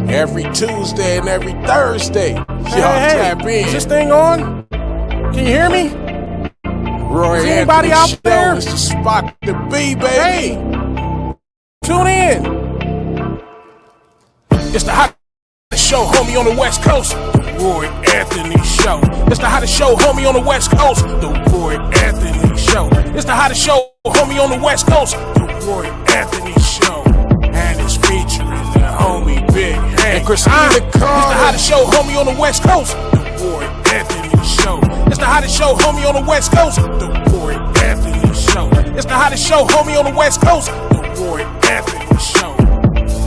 Every Tuesday and every Thursday. Y'all tap in. Is this thing on? Can you hear me? Roy Is anybody Anthony out there? Show is the spot to be, baby. Hey, tune in. It's the hottest show, homie, on the West Coast. The Roy Anthony Show. It's the hottest show, homie, on the West Coast. The Roy Anthony Show. It's the hottest show, homie, on the West Coast. The Roy Anthony Show. And it's featuring the homie Big Hank and Cristina Anderson. It's the hottest show, homie, on the West Coast. The Roy Anthony Show. It's the hottest show, homie, on the West Coast. The Roy Anthony Show. It's the hottest show, homie, on the West Coast. The Roy Anthony Show.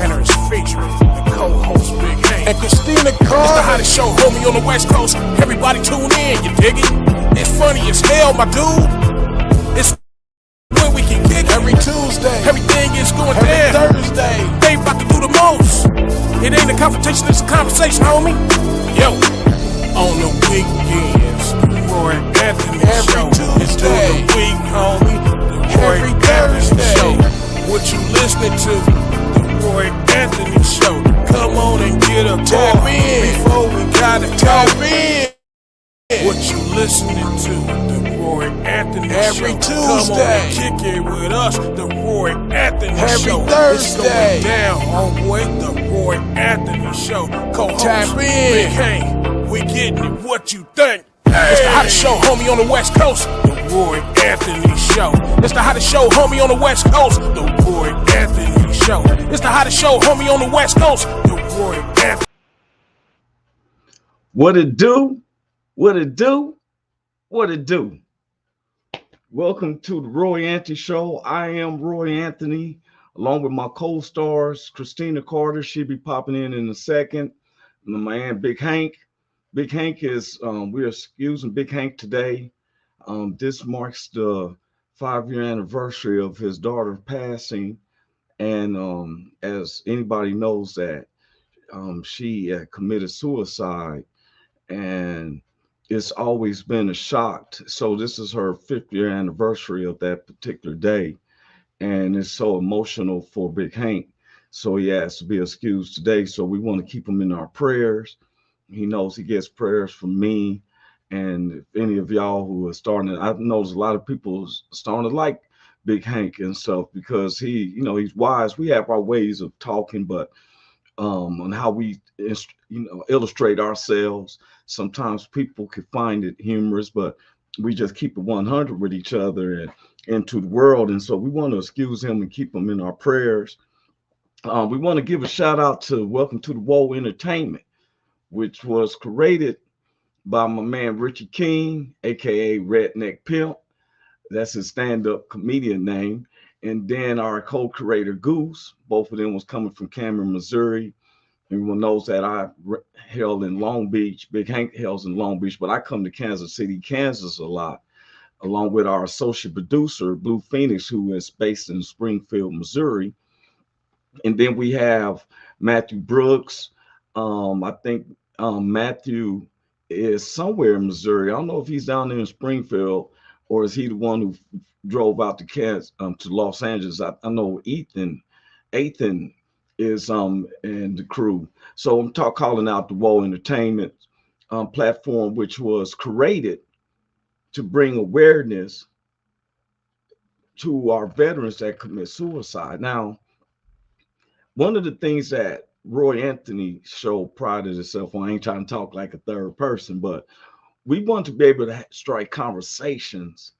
And it's featuring the co-host Big Hank and Cristina Anderson. It's the hottest show, homie, on the West Coast. Everybody tune in, you dig it? It's funny as hell, my dude. It's when we can kick every Tuesday. Everything is going down. Thursday. They about to do the most. It ain't a confrontation, it's a conversation, homie. Yo, on the weekends, the Roy Anthony Show. It's during the week, homie. The Roy Anthony Show. What you listening to? The Roy Anthony Show. Come on and get a tap in before we gotta tap in. What you listening to? The Roy Anthony Show. Every Tuesday. Come on and kick it with us. The Roy Anthony Show. Every Thursday. It's going down, homeboy. The Roy Anthony Show. Co-host tap in. Big Hank. We getting it. What you think? Hey. It's the hottest show, homie, on the West Coast. The Roy Anthony Show. It's the hottest show, homie, on the West Coast. The Roy Anthony Show. It's the hottest show, homie, on the West Coast. The Roy Anthony. What it do? What it do? What it do? Welcome to the Roy Anthony Show. I am Roy Anthony, along with my co-stars, Cristina Carter. She'll be popping in a second. And my man, Big Hank. Big Hank is, we're excusing Big Hank today. This marks the 5-year anniversary of his daughter passing. And as anybody knows that she committed suicide, and it's always been a shock. So this is her 5th-year anniversary of that particular day. And it's so emotional for Big Hank. So he has to be excused today. So we want to keep him in our prayers. He knows he gets prayers from me. And if any of y'all who are starting, I've noticed a lot of people starting to like Big Hank and stuff because he, he's wise. We have our ways of talking, but on how we, illustrate ourselves. Sometimes people can find it humorous, but we just keep it 100 with each other and into the world. And so we want to excuse him and keep him in our prayers. We want to give a shout out to Welcome to the Woe Entertainment, which was created by my man Richie King, aka Redneck Pimp. That's his stand-up comedian name. And then our co-creator Goose, both of them was coming from Cameron, Missouri. Everyone knows that I hail in Long Beach. Big Hank hails in Long Beach, but I come to Kansas City, Kansas a lot, along with our associate producer, Blue Phoenix, who is based in Springfield, Missouri. And then we have Matthew Brooks. I think Matthew is somewhere in Missouri. I don't know if he's down there in Springfield or is he the one who drove out to Los Angeles. I know Ethan is and the crew. So I'm calling out the Woe Entertainment platform, which was created to bring awareness to our veterans that commit suicide. Now, one of the things that Roy Anthony Show prided itself on, I ain't trying to talk like a third person, but we want to be able to strike conversations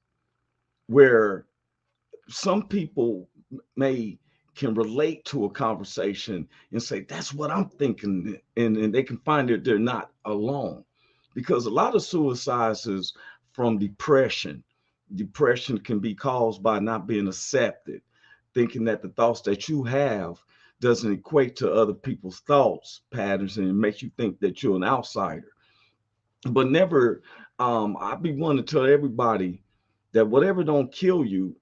where some people can relate to a conversation and say, that's what I'm thinking. And they can find that they're not alone, because a lot of suicides is from depression. Depression can be caused by not being accepted, thinking that the thoughts that you have doesn't equate to other people's thoughts patterns, and it makes you think that you're an outsider. But never, I be wanting to tell everybody that whatever don't kill you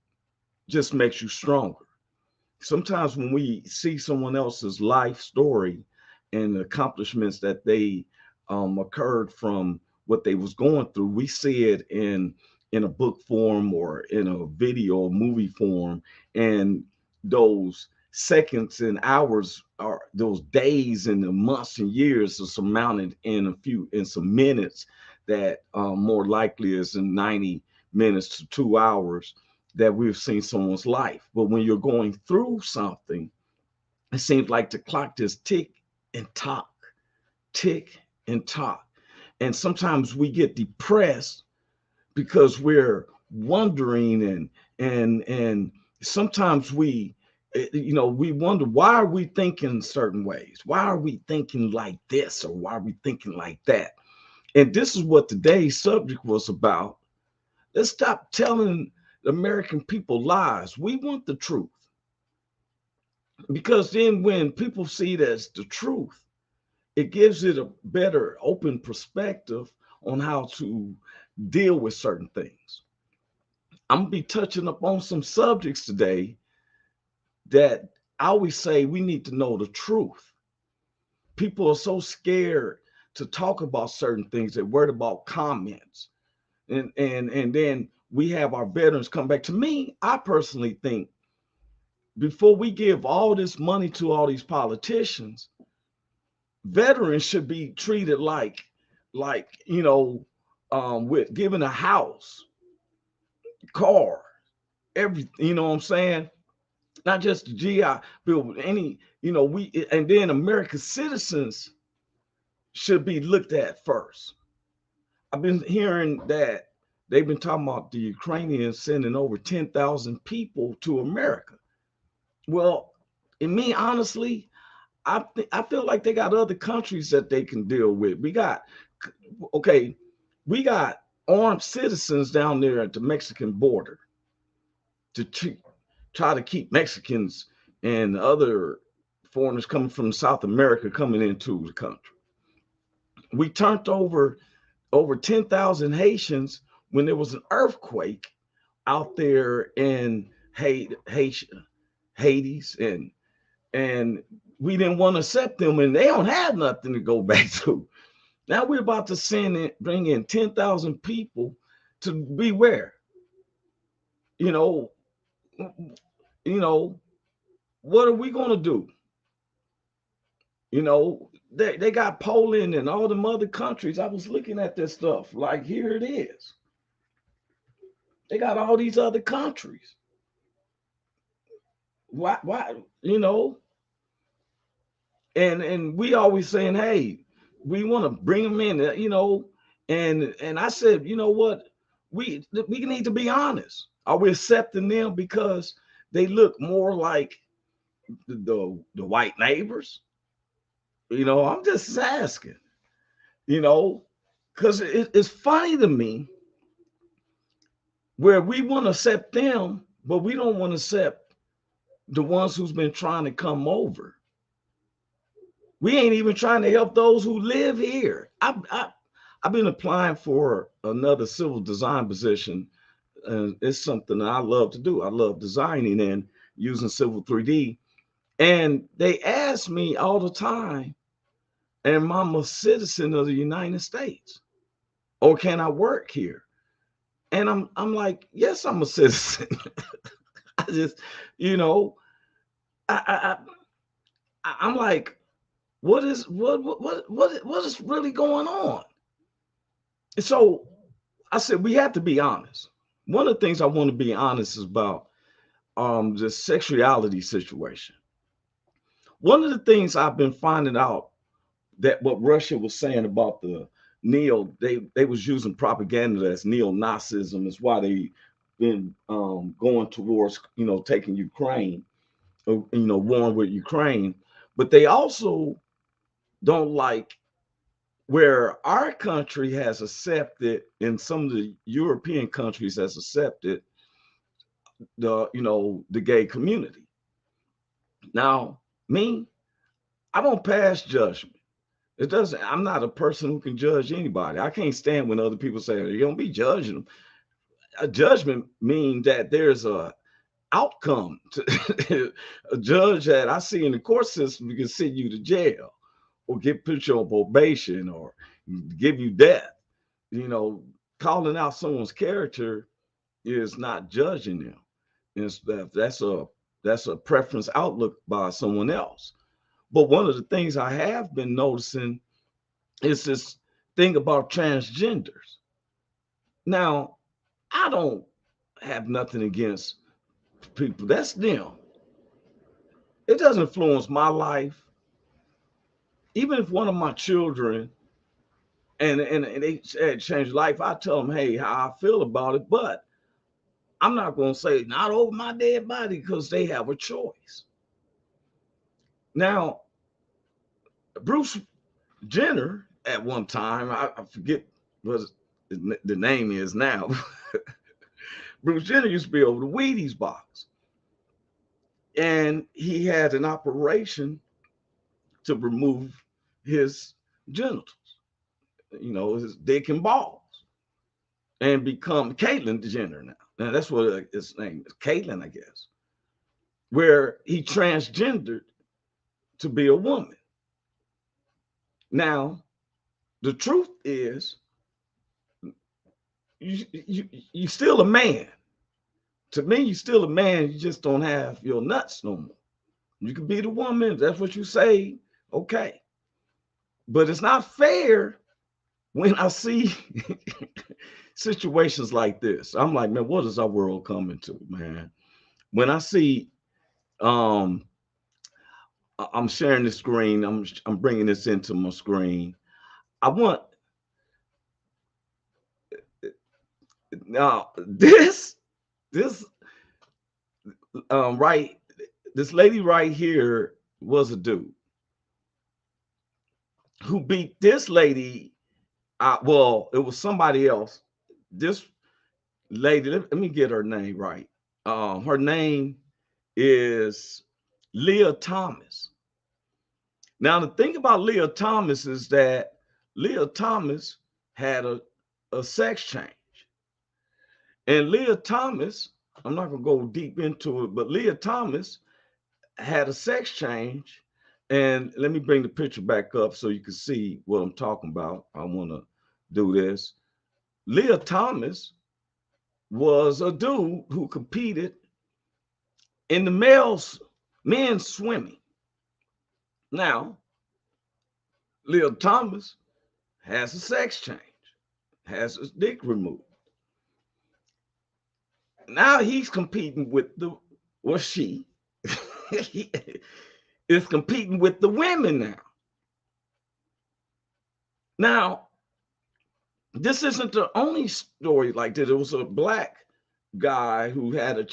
just makes you stronger. Sometimes when we see someone else's life story and the accomplishments that they occurred from what they was going through, we see it in a book form or in a video or movie form, and those seconds and hours, or those days and the months and years, are surmounted in some minutes that more likely is in 90 minutes to 2 hours that we've seen someone's life. But when you're going through something, it seems like the clock just tick and talk. And sometimes we get depressed because we're wondering, and sometimes we wonder, why are we thinking certain ways? Why are we thinking like this, or why are we thinking like that? And this is what today's subject was about. Let's stop telling the American people lies. We want the truth, because then when people see it as the truth, it gives it a better open perspective on how to deal with certain things. I'm gonna be touching up on some subjects today that I always say we need to know the truth. People are so scared to talk about certain things. They're worried about comments. And then we have our veterans come back. To me, I personally think before we give all this money to all these politicians, veterans should be treated with giving a house, car, everything, you know what I'm saying? Not just the GI Bill, but any, and then American citizens should be looked at first. I've been hearing that they've been talking about the Ukrainians sending over 10,000 people to America. Well, in me, honestly, I feel like they got other countries that they can deal with. Okay, we got armed citizens down there at the Mexican border to try to keep Mexicans and other foreigners coming from South America coming into the country. We turned over 10,000 Haitians when there was an earthquake out there in Hades, and we didn't want to accept them, and they don't have nothing to go back to. Now we're about to bring in 10,000 people to be where? You know, you know, what are we going to do? They got Poland and all them other countries. I was looking at this stuff, like, here it is. They got all these other countries. Why, and we always saying, hey, we want to bring them in, and I said, you know what? We need to be honest. Are we accepting them because they look more like the white neighbors? I'm just asking, because it's funny to me where we want to accept them, but we don't want to accept the ones who's been trying to come over. We ain't even trying to help those who live here. I've been applying for another civil design position, and it's something that I love to do. I love designing and using Civil 3D. And they ask me all the time, am I a citizen of the United States? Or can I work here? And I'm like, yes, I'm a citizen. I just, I'm like, what is really going on? And so I said, we have to be honest. One of the things I want to be honest is about the sexuality situation. One of the things I've been finding out, that what Russia was saying about the they was using propaganda as neo-Nazism, is why they been going towards taking Ukraine, warring with Ukraine. But they also don't like where our country has accepted, and some of the European countries has accepted the gay community. Now, me, I don't pass judgment. I'm not a person who can judge anybody. I can't stand when other people say, you don't be judging them. A judgment means that there's a outcome to a judge that I see in the court system can send you to jail or put you on probation or give you death. Calling out someone's character is not judging them. That's a That's a preference outlook by someone else. But one of the things I have been noticing is this thing about transgenders. Now, I don't have nothing against people. That's them. It doesn't influence my life. Even if one of my children and they said change life, I tell them, hey, how I feel about it. But I'm not going to say not over my dead body because they have a choice. Now, Bruce Jenner at one time, I forget what the name is now. Bruce Jenner used to be over the Wheaties box. And he had an operation to remove his genitals, his dick and balls, and become Caitlyn Jenner now. Now that's what his name is, Caitlyn, I guess, where he transgendered to be a woman. Now, the truth is, you still a man. To me, you still a man. You just don't have your nuts no more. You can be the woman. If that's what you say. Okay. But it's not fair when I see situations like this. I'm like, man, what is our world coming to, man? When I see, I'm sharing the screen. I'm bringing this into my screen. I want now this right. This lady right here was a dude who beat this lady. Well, it was somebody else. This lady, let me get her name right. Her name is Leah Thomas. Now, the thing about Leah Thomas is that Leah Thomas had a sex change. And Leah Thomas, I'm not going to go deep into it, but Leah Thomas had a sex change. And let me bring the picture back up so you can see what I'm talking about. I want to do this. Leah Thomas was a dude who competed in the men's swimming. Now, Leah Thomas has a sex change, has his dick removed. Now he's competing with she is competing with the women now. Now, this isn't the only story like that. It was a black guy who had a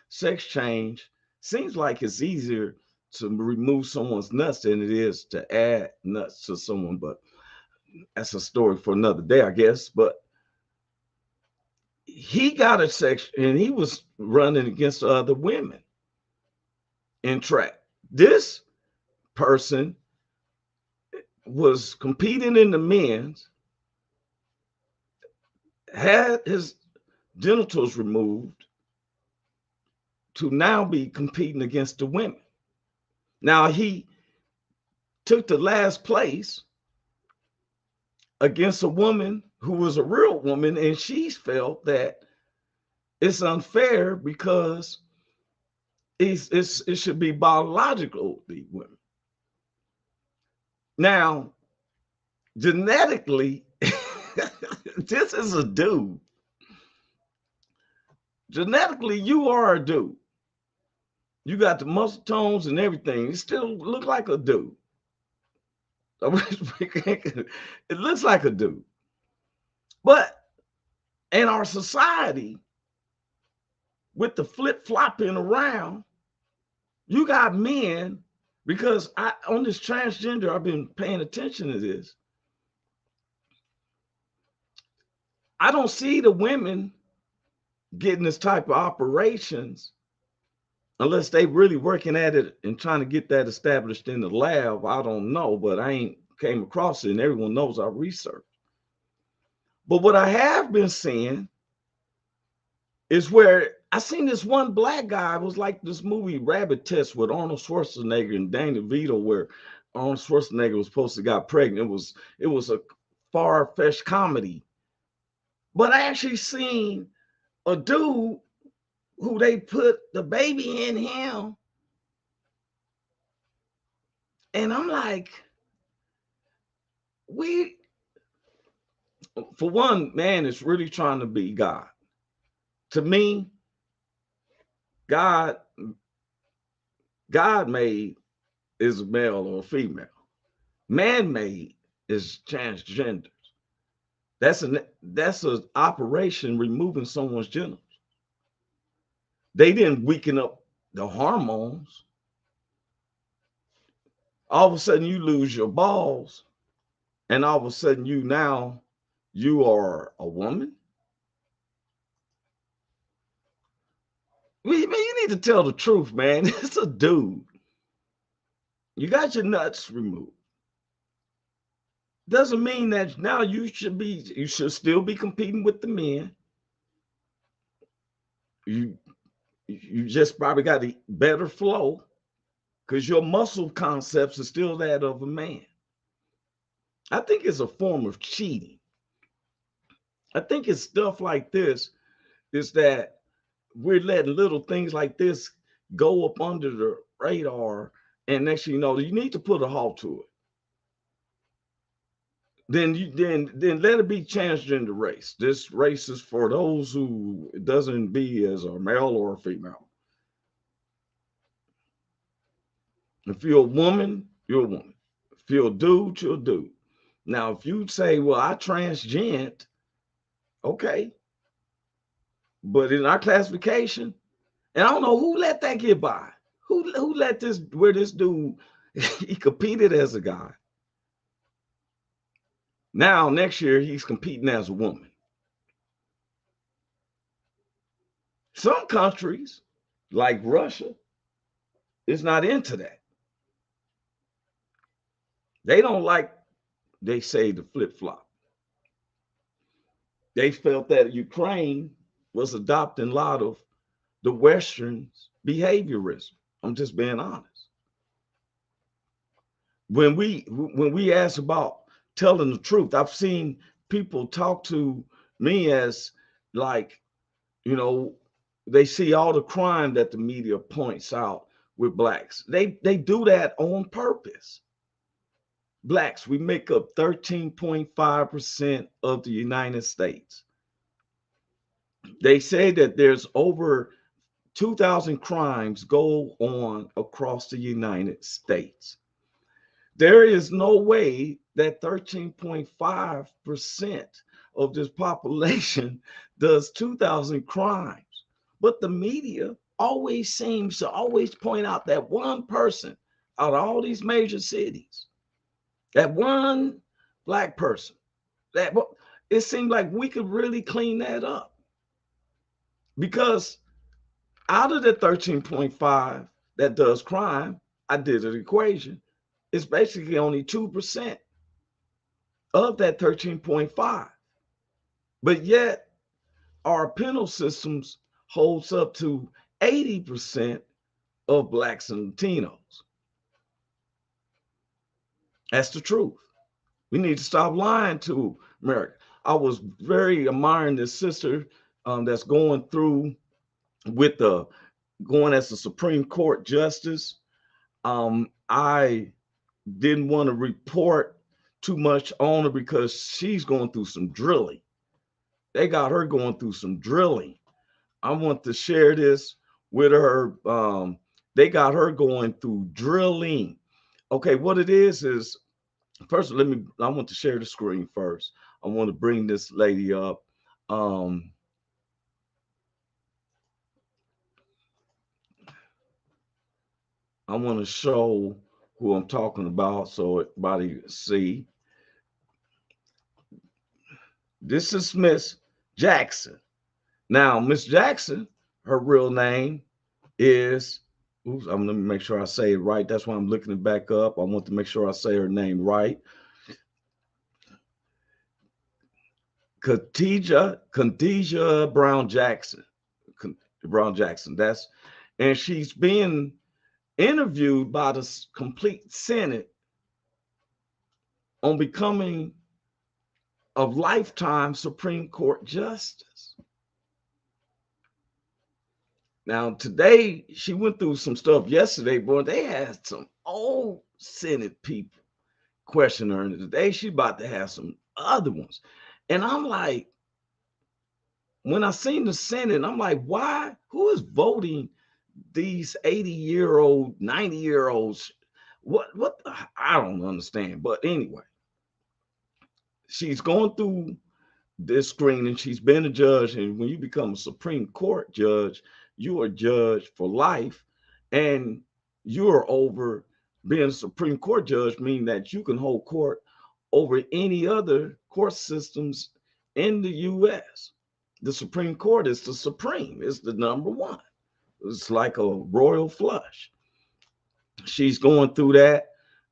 sex change. Seems like it's easier to remove someone's nuts than it is to add nuts to someone, but that's a story for another day, I guess. But he got a sex and he was running against other women in track. This person was competing in the men's, had his genitals removed to now be competing against the women. Now he took the last place against a woman who was a real woman, and she felt that it's unfair because it should be biological, the women. Now, genetically, this is a dude. Genetically, you are a dude. You got the muscle tones and everything. You still look like a dude. It looks like a dude. But in our society, with the flip-flopping around, you got men, because on this transgender, I've been paying attention to this. I don't see the women getting this type of operations unless they really working at it and trying to get that established in the lab. I don't know, but I ain't came across it, and everyone knows I research. But what I have been seeing is where I seen this one black guy. It was like this movie Rabbit Test with Arnold Schwarzenegger and Danny DeVito, where Arnold Schwarzenegger was supposed to got pregnant. It was a far-fetched comedy. But I actually seen a dude who they put the baby in him And I'm like, we, for one, man is really trying to be God. To me, God, God made is a male or a female. Man made is transgender. That's an operation removing someone's genitals. They didn't weaken up the hormones. All of a sudden you lose your balls, and all of a sudden you are a woman. Man, you need to tell the truth, man. It's a dude. You got your nuts removed. Doesn't mean that now you should still be competing with the men. You you just probably got a better flow because your muscle concepts are still that of a man. I think it's a form of cheating. I think it's stuff like this is that we're letting little things like this go up under the radar, and next thing you know, you need to put a halt to it. Then let it be transgender race. This race is for those who doesn't be as a male or a female. If you're a woman, you're a woman. If you're a dude, you're a dude. Now, if you say, well, I transgend, okay. But in our classification, and I don't know who let that get by. Who let this where this dude he competed as a guy. Now next year he's competing as a woman. Some countries, like Russia, is not into that. They don't like, they say, the flip-flop. They felt that Ukraine was adopting a lot of the Western's behaviorism. I'm just being honest. When we ask about telling the truth, I've seen people talk to me as like, you know, they see all the crime that the media points out with blacks. They do that on purpose. Blacks, we make up 13.5% of the United States. They say that there's over 2,000 crimes go on across the United States. There is no way that 13.5% of this population does 2,000 crimes. But the media always seems to always point out that one person out of all these major cities, that one black person, that it seemed like we could really clean that up. Because out of the 13.5 that does crime, I did an equation. It's basically only 2% of that 13.5. But yet our penal systems holds up to 80% of blacks and Latinos. That's the truth. We need to stop lying to America. I was very admiring this sister that's going through with the going as a Supreme Court justice. I didn't want to report too much on her because she's going through some drilling. They got her going through some drilling. I want to share this with her. They got her going through drilling. Okay, what it is first, I want to share the screen first. I want to bring this lady up. I want to show who I'm talking about so everybody can see. This is Miss Jackson. Now, Miss Jackson, her real name is, I'm going to make sure I say it right. That's why I'm looking it back up. I want to make sure I say her name right. Khadijah Brown Jackson. And she's being interviewed by the complete Senate on becoming a lifetime Supreme Court justice. Now, today, she went through some stuff yesterday, boy. They had some old Senate people question her. And today she's about to have some other ones. And I'm like, when I seen the Senate, I'm like, why? Who is voting these 80-year-old, 90-year-olds? What I don't understand. But anyway, she's going through this screening. She's been a judge, and when you become a Supreme Court judge, you are judge for life, and you're over being a Supreme Court judge, meaning that you can hold court over any other court systems in the U.S. The Supreme Court is the supreme, it's the number one. It's like a royal flush. She's going through that,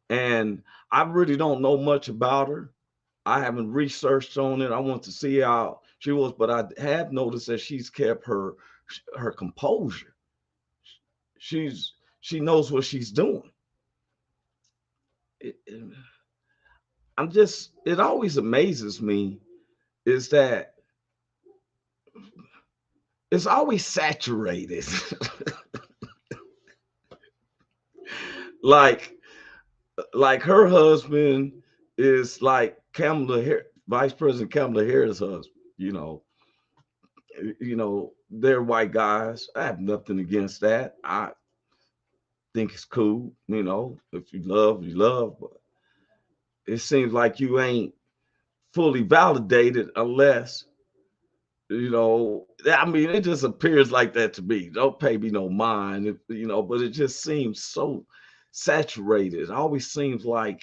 and I really don't know much about her. I haven't researched on it. I want to see how she was, but I have noticed that she's kept her composure. She knows what she's doing. I'm just, it always amazes me is that it's always saturated. like like her husband is like Kamala Harris, Vice President Kamala Harris' husband. They're white guys. I have nothing against that. I think it's cool. If you love, you love. But it seems like you ain't fully validated unless, I mean, it just appears like that to me. Don't pay me no mind, but it just seems so saturated. It always seems like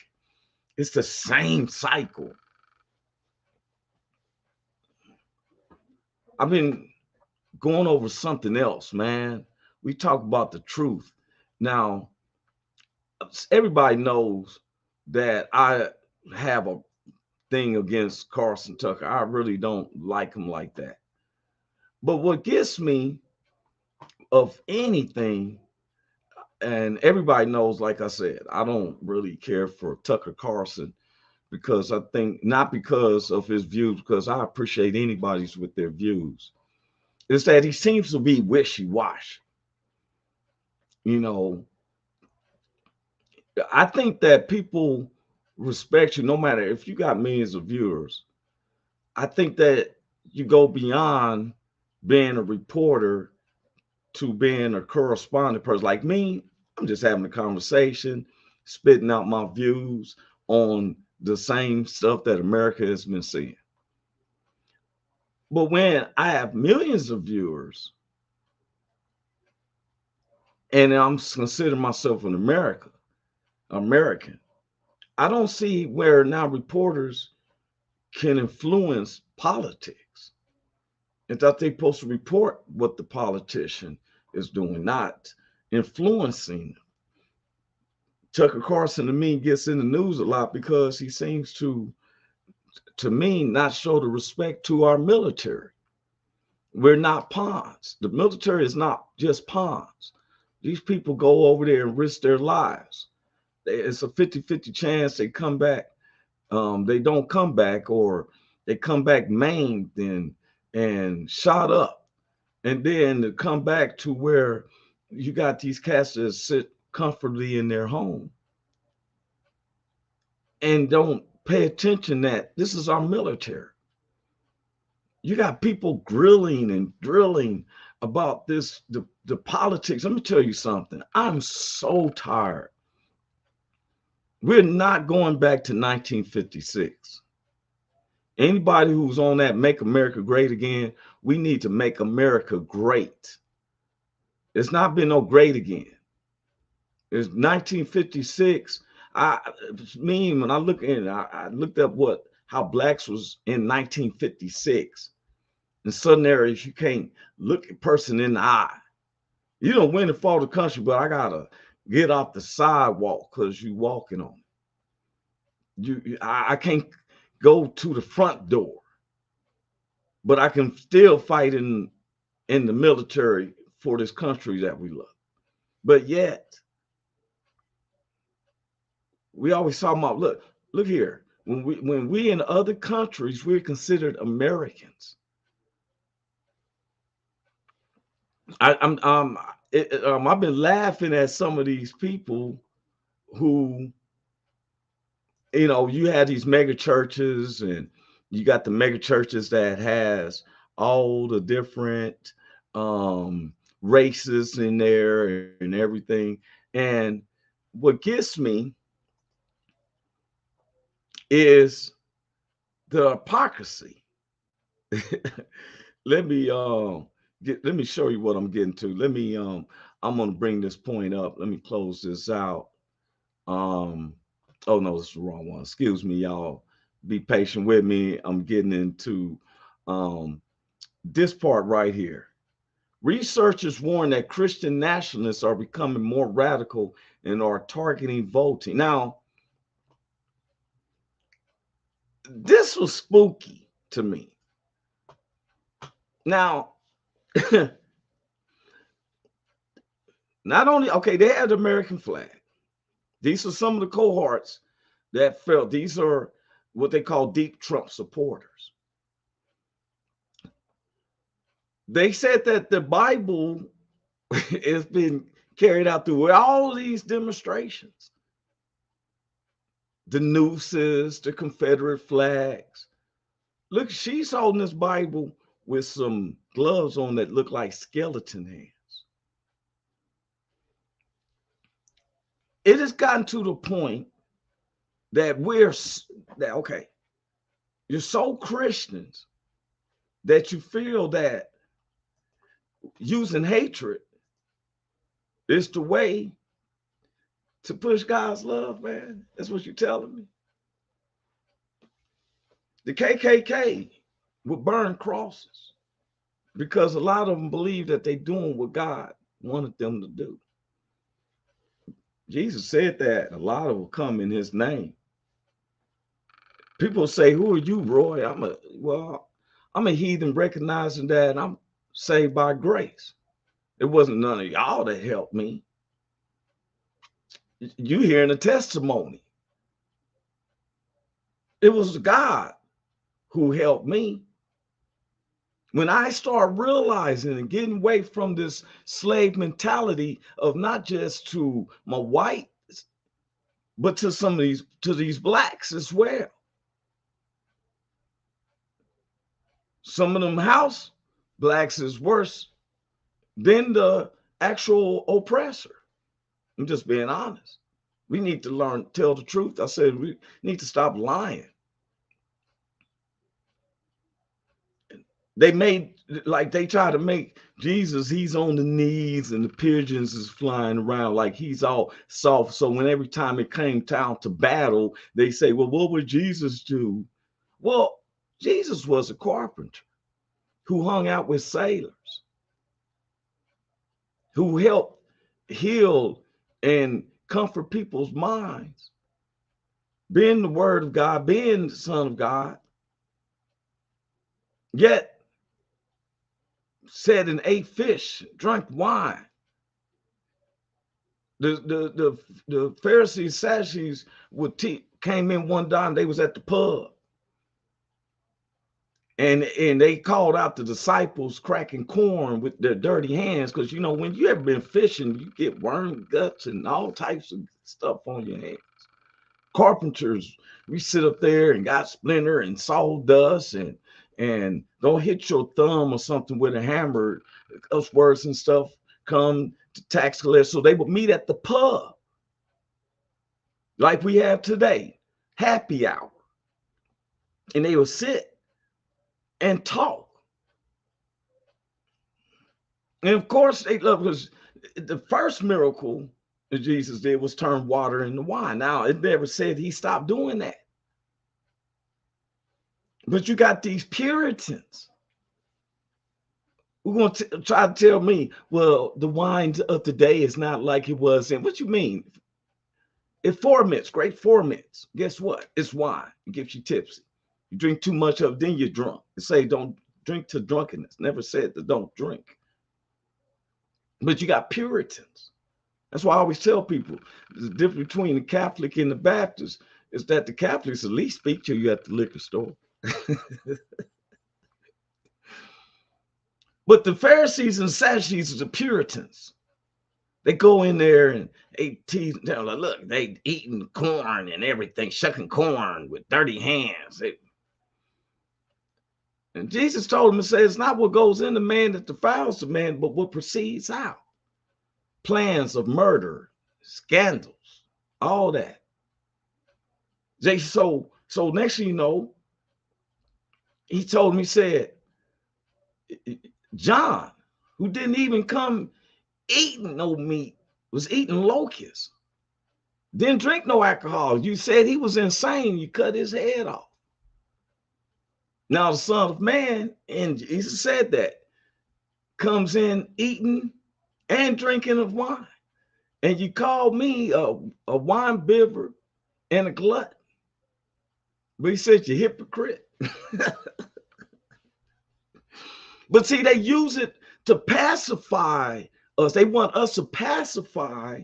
it's the same cycle. I've been going over something else, man. We talk about the truth. Now, everybody knows that I have a thing against Carson Tucker. I really don't like him like that. But what gets me of anything, and everybody knows, like I said, I don't really care for Tucker Carlson because I think, not because of his views, because I appreciate anybody's with their views, is that he seems to be wishy-washy. I think that people respect you no matter if you got millions of viewers. I think that you go beyond being a reporter to being a correspondent person. Like me, I'm just having a conversation, spitting out my views on the same stuff that America has been seeing. But when I have millions of viewers and I'm considering myself an American, I don't see where now reporters can influence politics. And that they're supposed to report what the politician is doing, not influencing them. Tucker Carlson, to me, gets in the news a lot because he seems to me, not show the respect to our military. We're not pawns. The military is not just pawns. These people go over there and risk their lives. It's a 50-50 chance they come back. They don't come back, or they come back maimed and shot up. And then to come back to where you got these cats that sit comfortably in their home and don't pay attention that this is our military. You got people grilling and drilling about this, the politics. Let me tell you something. I'm so tired. We're not going back to 1956. Anybody who's on that Make America Great Again, we need to make America great. It's not been no great again. It's 1956. When I look in, I looked up how blacks was in 1956. In certain areas, you can't look a person in the eye. You don't win and fall the country, but I gotta get off the sidewalk because you walking on it. I can't go to the front door, but I can still fight in the military for this country that we love. But yet, we always talk about, look here. When we in other countries, we're considered Americans. I've been laughing at some of these people who, you know, you had these mega churches, and you got the mega churches that has all the different races in there and everything. And what gets me is the hypocrisy. Let me show you what I'm getting to. I'm gonna bring this point up. Let me close this out. Um oh no, it's the wrong one. Excuse me, y'all. Be patient with me. I'm getting into um this part right here. Researchers warn that Christian nationalists are becoming more radical and are targeting voting. Now, this was spooky to me. Now, not only, okay, they had the American flag. These are some of the cohorts that felt these are what they call deep Trump supporters. They said that the Bible has been carried out through all these demonstrations. The nooses, the Confederate flags. Look, she's holding this Bible with some gloves on that look like skeleton hands. It has gotten to the point that okay, you're so Christians that you feel that using hatred is the way to push God's love, man. That's what you're telling me. The KKK would burn crosses because a lot of them believe that they're doing what God wanted them to do. Jesus said that a lot of will come in his name. People say, "Who are you, Roy?" I'm a heathen recognizing that I'm saved by grace. It wasn't none of y'all that helped me. You hearing the testimony. It was God who helped me. When I start realizing and getting away from this slave mentality of not just to my whites, but to these blacks as well. Some of them house blacks is worse than the actual oppressor. I'm just being honest. We need to learn, tell the truth. I said we need to stop lying. They try to make Jesus, he's on the knees and the pigeons is flying around like he's all soft. So when every time it came time to battle, they say, well, what would Jesus do? Well, Jesus was a carpenter who hung out with sailors, who helped heal and comfort people's minds, being the word of God, being the son of God, yet said and ate fish, drank wine. The Pharisees, Sadducees came in one time. They was at the pub, and they called out the disciples cracking corn with their dirty hands, because you know when you ever been fishing, you get worm guts and all types of stuff on your hands. Carpenters, we sit up there and got splinter and sawdust and don't hit your thumb or something with a hammer. Us words and stuff come to tax collectors. So they would meet at the pub like we have today, happy hour. And they would sit and talk. And of course, they love, because the first miracle that Jesus did was turn water into wine. Now, it never said he stopped doing that. But you got these Puritans who are going to try to tell me, well, the wine of today is not like it was. And what you mean? It ferments, great ferments. Guess what? It's wine. It gets you tipsy. You drink too much of it, then you're drunk. It say don't drink to drunkenness. Never said that don't drink. But you got Puritans. That's why I always tell people the difference between the Catholic and the Baptist is that the Catholics at least speak to you at the liquor store. But the Pharisees and Sadducees are the Puritans. They go in there they teasing them like, look, they eating corn and everything, shucking corn with dirty hands. And Jesus told him and said, it's not what goes in the man that defiles the man, but what proceeds out. Plans of murder, scandals, all that. So next thing you know, he told me, he said, John, who didn't even come eating no meat, was eating locusts. Didn't drink no alcohol. You said he was insane. You cut his head off. Now the Son of Man, and Jesus said that, comes in eating and drinking of wine. And you call me a wine bibber and a glutton. But he said, you hypocrite. But see, they use it to pacify us. They want us to pacify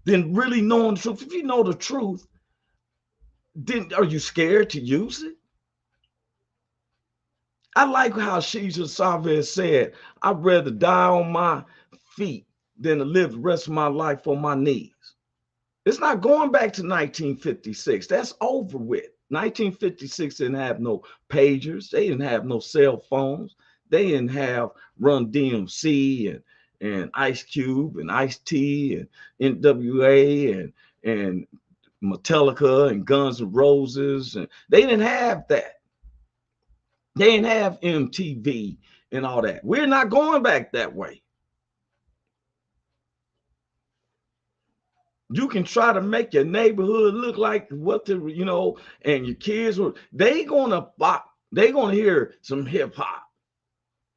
than really knowing the truth. If you know the truth, then are you scared to use it? I like how Jesus Chavez said, I'd rather die on my feet than to live the rest of my life on my knees. It's not going back to 1956. That's over with. 1956 didn't have no pagers. They didn't have no cell phones. They didn't have Run DMC and Ice Cube and Ice-T and NWA and Metallica and Guns N' Roses. And they didn't have that. They didn't have MTV and all that. We're not going back that way. You can try to make your neighborhood look like what the, and your kids were, they're gonna hear some hip hop.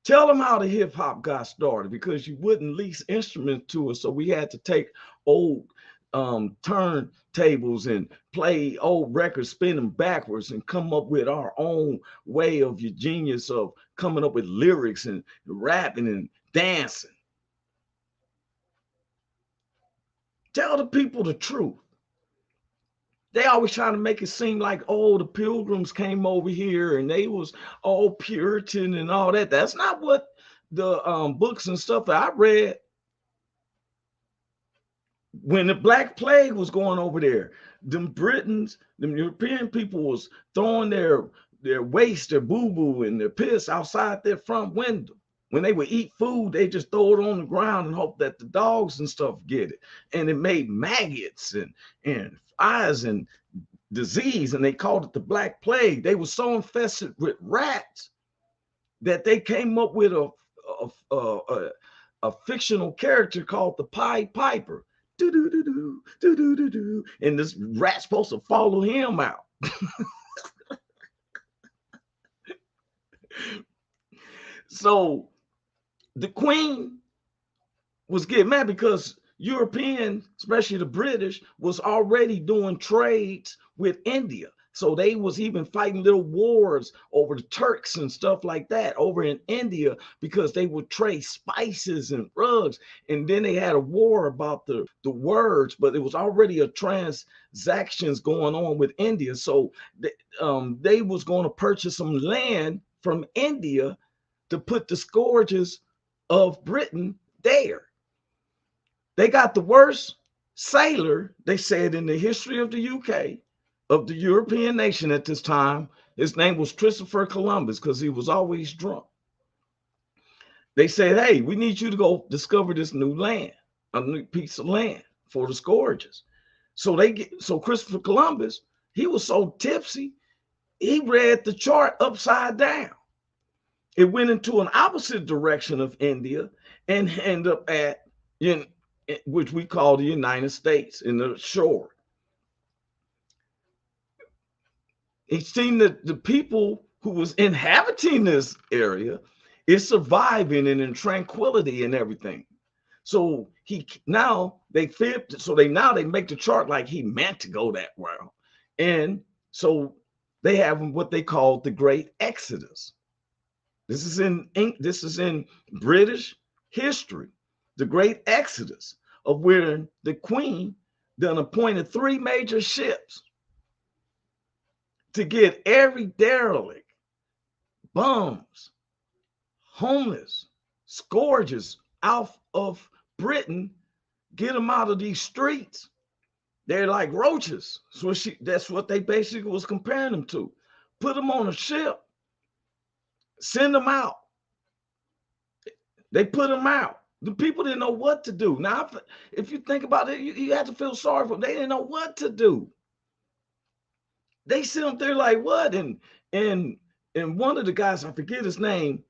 Tell them how the hip hop got started, because you wouldn't lease instruments to us. So we had to take old turntables and play old records, spin them backwards and come up with our own way of your genius of coming up with lyrics and rapping and dancing. Tell the people the truth. They always trying to make it seem like, oh, the Pilgrims came over here and they was all Puritan and all that. That's not what the books and stuff that I read. When the Black Plague was going over there, them European people was throwing their waste, their boo-boo and their piss outside their front window. When they would eat food, they just throw it on the ground and hope that the dogs and stuff get it. And it made maggots and flies and disease, and they called it the Black Plague. They were so infested with rats that they came up with a fictional character called the Pied Piper. Do-do-do-do, do-do-do-do. And this rat's supposed to follow him out. So the Queen was getting mad because Europeans, especially the British, was already doing trades with India. So they was even fighting little wars over the Turks and stuff like that over in India, because they would trade spices and rugs. And then they had a war about the words, but it was already a transactions going on with India. So they was going to purchase some land from India to put the scourges of Britain there. They got the worst sailor, they said, in the history of the UK, of the European nation at this time. His name was Christopher Columbus, because he was always drunk. They said, hey, we need you to go discover this new land, a new piece of land for the scourges. So Christopher Columbus, he was so tipsy, he read the chart upside down. It went into an opposite direction of India and ended up which we call the United States, in the shore. It seemed that the people who was inhabiting this area is surviving and in tranquility and everything. So now they make the chart like he meant to go that route. And so they have what they call the Great Exodus. This is in British history, the Great Exodus, of where the Queen then appointed 3 major ships to get every derelict, bums, homeless, scourges out of Britain get them out of these streets. They're like roaches. So that's what they basically was comparing them to. Put them on a ship, send them out. They put them out. The people didn't know what to do. Now, if you think about it, you have to feel sorry for them. They didn't know what to do. They sit up there like, what? And one of the guys, I forget his name,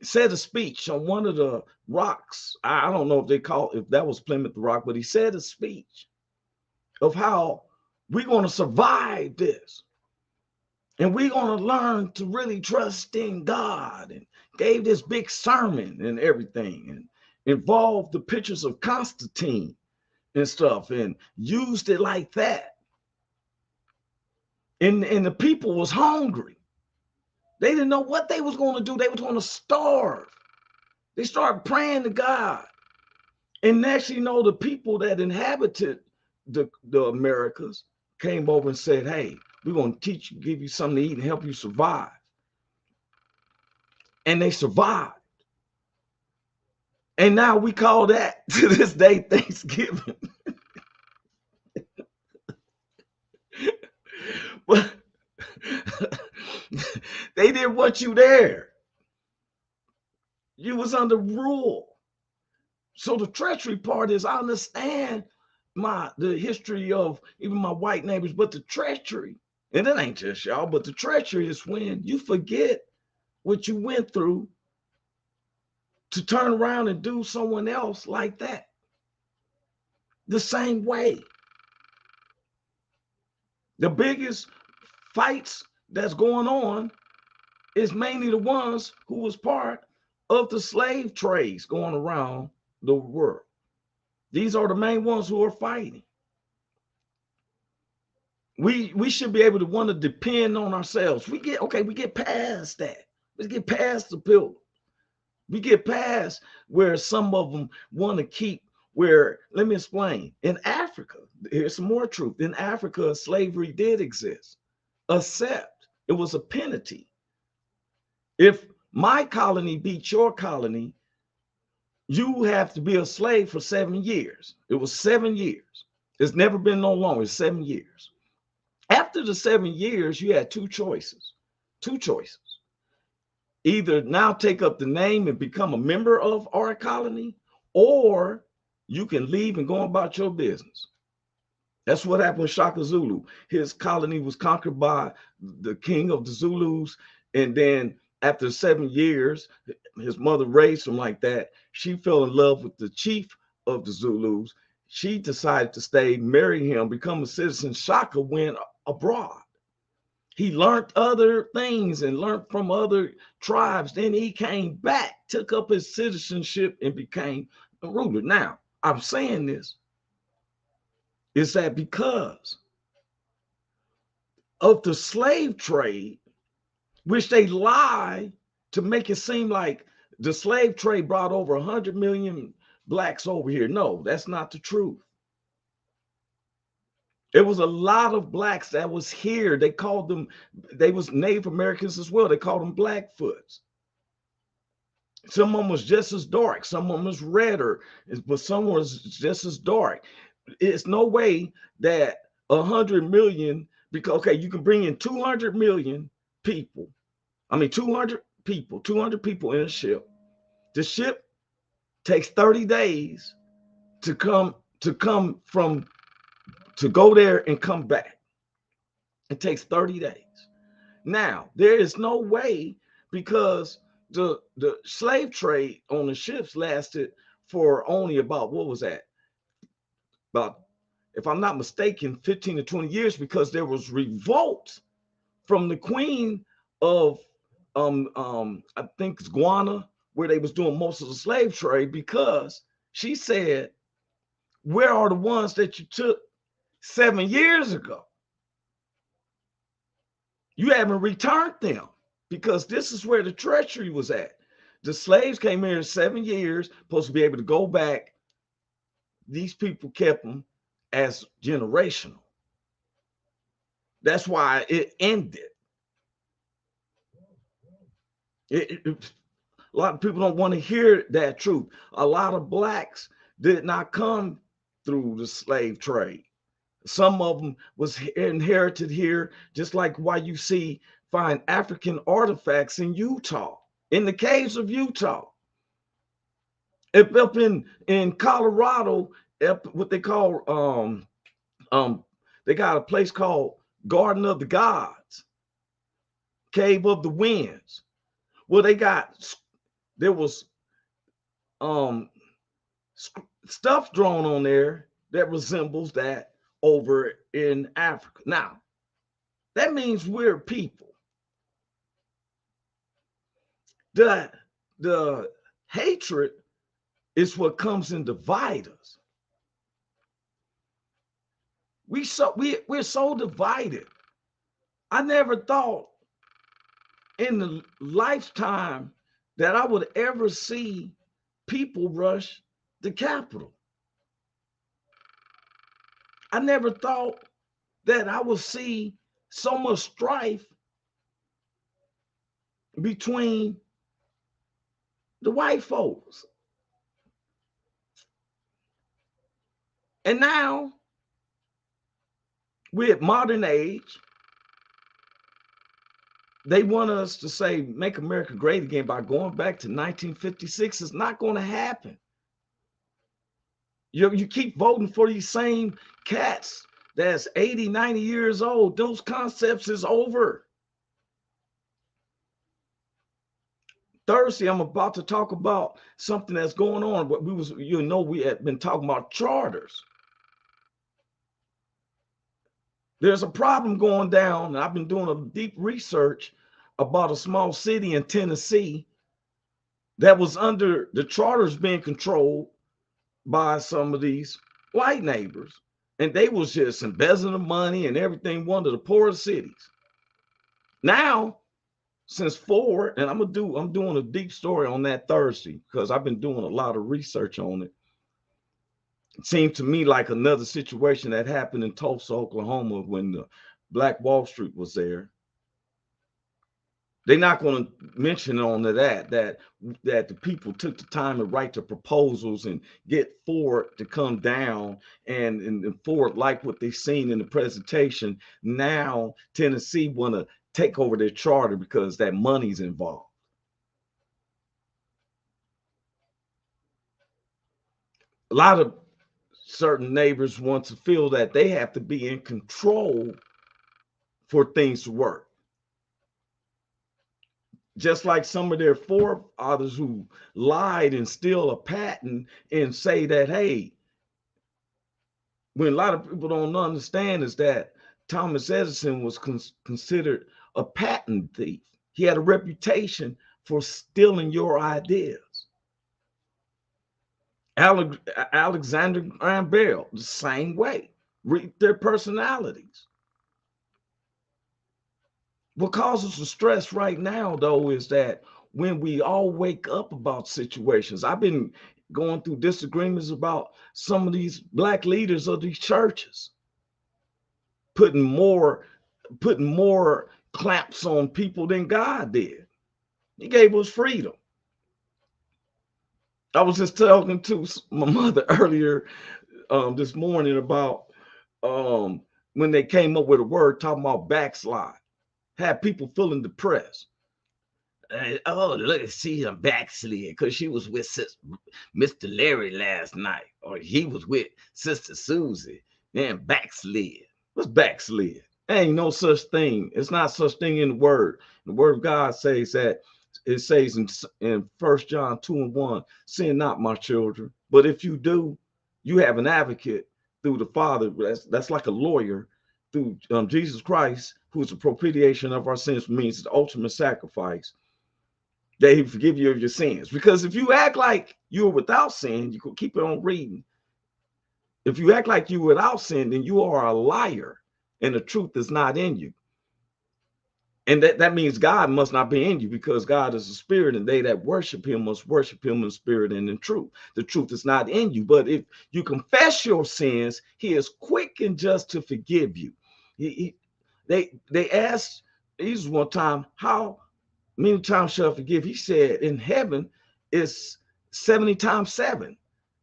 said a speech on one of the rocks. I don't know if that was Plymouth Rock, but he said a speech of how we're going to survive this. And we're going to learn to really trust in God, and gave this big sermon and everything, and involved the pictures of Constantine and stuff, and used it like that. And the people was hungry. They didn't know what they was going to do. They was going to starve. They started praying to God. And next you know, the people that inhabited the Americas came over and said, hey, we're going to teach you, give you something to eat and help you survive. And they survived. And now we call that, to this day, Thanksgiving. But they didn't want you there. You was under rule. So the treachery part is, I understand the history of even my white neighbors, but the treachery, and it ain't just y'all, but the treachery is when you forget what you went through to turn around and do someone else like that. The same way. The biggest fights that's going on is mainly the ones who was part of the slave trades going around the world. These are the main ones who are fighting. We should be able to want to depend on ourselves. We get past that. We get past the pill. We get past where some of them want to keep, where, let me explain. In Africa, here's some more truth. In Africa, slavery did exist, except it was a penalty. If my colony beats your colony, you have to be a slave for 7 years. It was 7 years. It's never been no longer. It's 7 years. After the 7 years, you had two choices. Either now take up the name and become a member of our colony, or you can leave and go about your business. That's what happened with Shaka Zulu. His colony was conquered by the king of the Zulus. And then after 7 years, his mother raised him like that. She fell in love with the chief of the Zulus. She decided to stay, marry him, become a citizen. Shaka went abroad. He learned other things and learned from other tribes. Then he came back, took up his citizenship, and became a ruler. Now, I'm saying this is that because of the slave trade, which they lie to make it seem like the slave trade brought over 100 million blacks over here. No, that's not the truth. There was a lot of blacks that was here. They called them, they was Native Americans as well. They called them Blackfoots. Some of them was just as dark. Some of them was redder, but some was just as dark. It's no way that 100 million, because, okay, you can bring in 200 million people. 200 people in a ship. The ship takes 30 days to go there and come back. It takes 30 days. Now, there is no way, because the slave trade on the ships lasted for only about, what was that? About, if I'm not mistaken, 15 to 20 years, because there was revolt from the queen of I think it's Guiana, where they was doing most of the slave trade, because she said, where are the ones that you took 7 years ago? You haven't returned them, because this is where the treachery was at. The slaves came here in 7 years, supposed to be able to go back. These people kept them as generational. That's why it ended. A lot of people don't want to hear that truth. A lot of blacks did not come through the slave trade. Some of them was inherited here, just like why you find African artifacts in Utah, in the caves of Utah. Up in Colorado, what they call they got a place called Garden of the Gods, Cave of the Winds. Well, there was stuff drawn on there that resembles that over in Africa. Now, that means we're people. The hatred is what comes and divide us. We're so divided. I never thought in the lifetime that I would ever see people rush the Capitol. I never thought that I would see so much strife between the white folks. And now we're at modern age. They want us to say, make America great again by going back to 1956. It's not going to happen. You keep voting for these same cats that's 80, 90 years old. Those concepts is over. Thursday, I'm about to talk about something that's going on. But we had been talking about charters. There's a problem going down, and I've been doing a deep research about a small city in Tennessee that was under the charters being controlled by some of these white neighbors, and they was just embezzling the money and everything, one of the poorest cities. Now, since Ford, and I'm doing a deep story on that Thursday because I've been doing a lot of research on it. It seemed to me like another situation that happened in Tulsa, Oklahoma, when the Black Wall Street was there. They're not going to mention on to that the people took the time to write the proposals and get Ford to come down, and Ford liked what they seen in the presentation. Now Tennessee want to take over their charter because that money's involved. A lot of certain neighbors want to feel that they have to be in control for things to work. Just like some of their forefathers who lied and steal a patent and say that, hey, when a lot of people don't understand is that Thomas Edison was considered a patent thief. He had a reputation for stealing your ideas. Alexander Graham Bell, the same way. Read their personalities. What causes the stress right now, though, is that when we all wake up about situations, I've been going through disagreements about some of these black leaders of these churches, putting more clamps on people than God did. He gave us freedom. I was just talking to my mother earlier this morning about when they came up with a word talking about backslide. Had people feeling depressed. Oh, look, see him backslid because she was with Mr. Larry last night, or he was with Sister Susie, and backslid. What's backslid? Ain't no such thing. It's not such thing in the word. The word of God says that it says in 1 John 2:1, sin not, my children, but if you do, you have an advocate through the Father. That's like a lawyer through Jesus Christ, who is the propitiation of our sins, means the ultimate sacrifice, that he forgive you of your sins. Because if you act like you're without sin, you could keep it on reading. If you act like you're without sin, then you are a liar, and the truth is not in you. And that means God must not be in you, because God is a spirit, and they that worship him must worship him in spirit and in truth. The truth is not in you. But if you confess your sins, he is quick and just to forgive you. They asked Jesus one time, how many times shall I forgive? He said, in heaven it's 70 times 7.